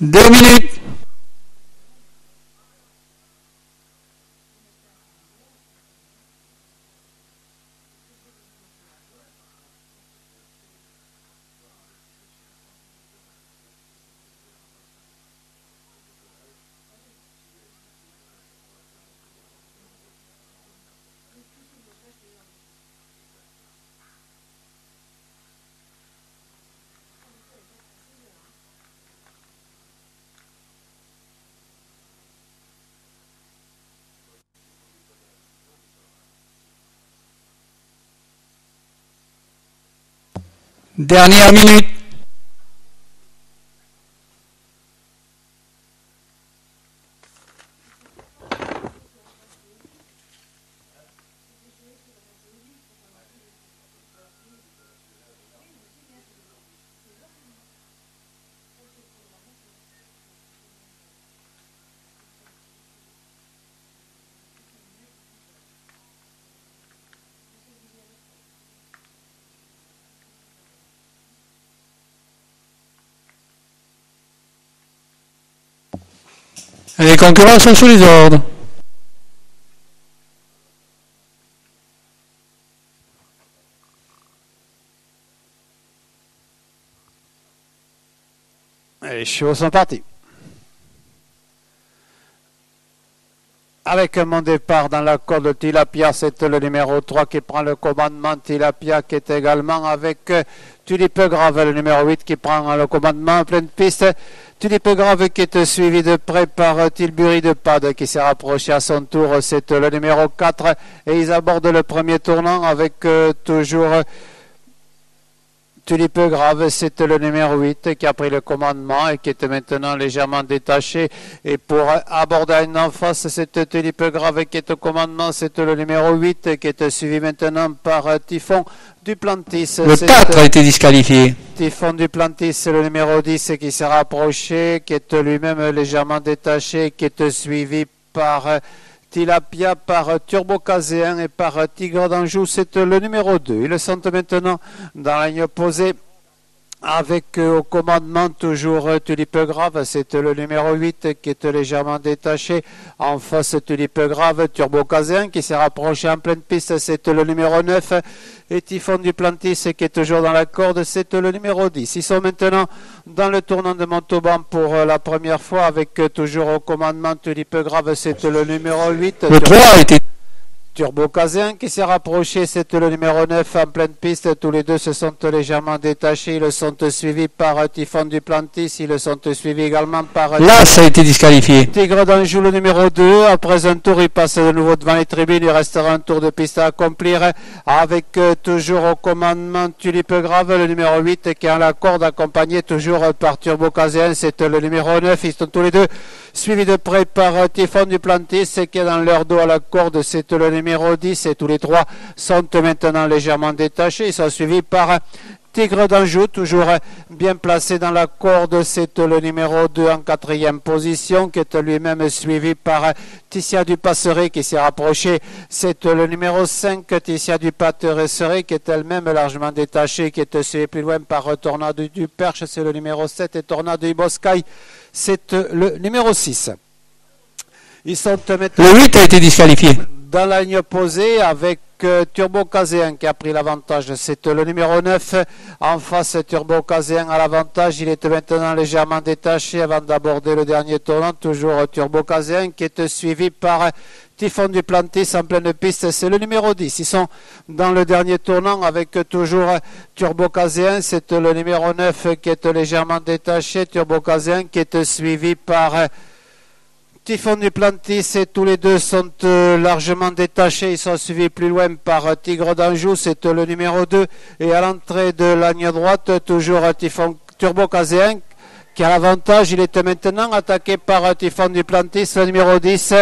2 minutes. Dernière minute. Les concurrents sont sous les ordres. Les chevaux sont partis. Avec mon départ dans la corde Tilapia, c'est le numéro 3 qui prend le commandement. Tilapia qui est également avec Tulipe Grave, le numéro 8 qui prend le commandement en pleine piste. Tulipe Grave qui est suivi de près par Tilbury de Pade qui s'est rapproché à son tour. C'est le numéro 4 et ils abordent le premier tournant avec toujours Tulipe Grave, c'est le numéro 8 qui a pris le commandement et qui est maintenant légèrement détaché. Et pour aborder une en face, c'est Tulipe Grave qui est au commandement. C'est le numéro 8 qui est suivi maintenant par Typhon Duplantis. Le 4 a été disqualifié. Typhon Duplantis, le numéro 10 qui s'est rapproché, qui est lui-même légèrement détaché, qui est suivi par Tilapia, par Turbo Caséen et par Tigre d'Anjou, c'est le numéro 2. Ils sont maintenant dans la ligne opposée avec au commandement toujours Tulipe Grave, c'est le numéro 8 qui est légèrement détaché. En face Tulipe Grave, Turbo Caséen qui s'est rapproché en pleine piste, c'est le numéro 9. Et Typhon Duplantis qui est toujours dans la corde, c'est le numéro 10. Ils sont maintenant dans le tournant de Montauban pour la première fois avec toujours au commandement Tulipe Grave, c'est le numéro 8. Le 3 a été Turbo Caséen qui s'est rapproché, c'est le numéro 9 en pleine piste. Tous les deux se sont légèrement détachés. Ils sont suivis par Typhon Duplantis. Ils sont suivis également par là, ça a été disqualifié. Tigre d'Anjou, le numéro 2. Après un tour, il passe de nouveau devant les tribunes. Il restera un tour de piste à accomplir avec toujours au commandement Tulipe Grave, le numéro 8 qui est en la corde, accompagné toujours par Turbo Caséen. C'est le numéro 9. Ils sont tous les deux suivis de près par Typhon Duplantis qui est dans leur dos à la corde. C'est le numéro 10 et tous les trois sont maintenant légèrement détachés. Ils sont suivis par Tigre d'Anjou, toujours bien placé dans la corde. C'est le numéro 2 en quatrième position qui est lui-même suivi par Tissia du Passeret qui s'est rapproché. C'est le numéro 5, Tissia du Passeret qui est elle-même largement détachée, qui est suivi plus loin par Tornado du Perche. C'est le numéro 7 et Tornado du Boscaï. C'est le numéro 6. Ils sont maintenant le 8 a été disqualifié. Dans la ligne opposée avec Turbo Caséen qui a pris l'avantage, c'est le numéro 9. En face, Turbo Caséen à l'avantage. Il est maintenant légèrement détaché avant d'aborder le dernier tournant. Toujours Turbo Caséen qui est suivi par Typhon Duplantis en pleine piste. C'est le numéro 10. Ils sont dans le dernier tournant avec toujours Turbo Caséen. C'est le numéro 9 qui est légèrement détaché. Turbo Caséen qui est suivi par Typhon Duplantis et tous les deux sont largement détachés. Ils sont suivis plus loin par Tigre d'Anjou, c'est le numéro 2. Et à l'entrée de la ligne droite, toujours Typhon Turbo Caséen qui a l'avantage. Il est maintenant attaqué par Typhon Duplantis, le numéro 10,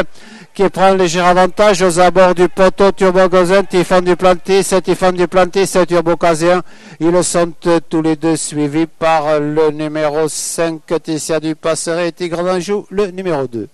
qui prend un léger avantage aux abords du poteau. Turbo Caséen, Typhon Duplantis, Turbo Caséen. Ils sont tous les deux suivis par le numéro 5, Tissia du Passeret et Tigre d'Anjou, le numéro 2.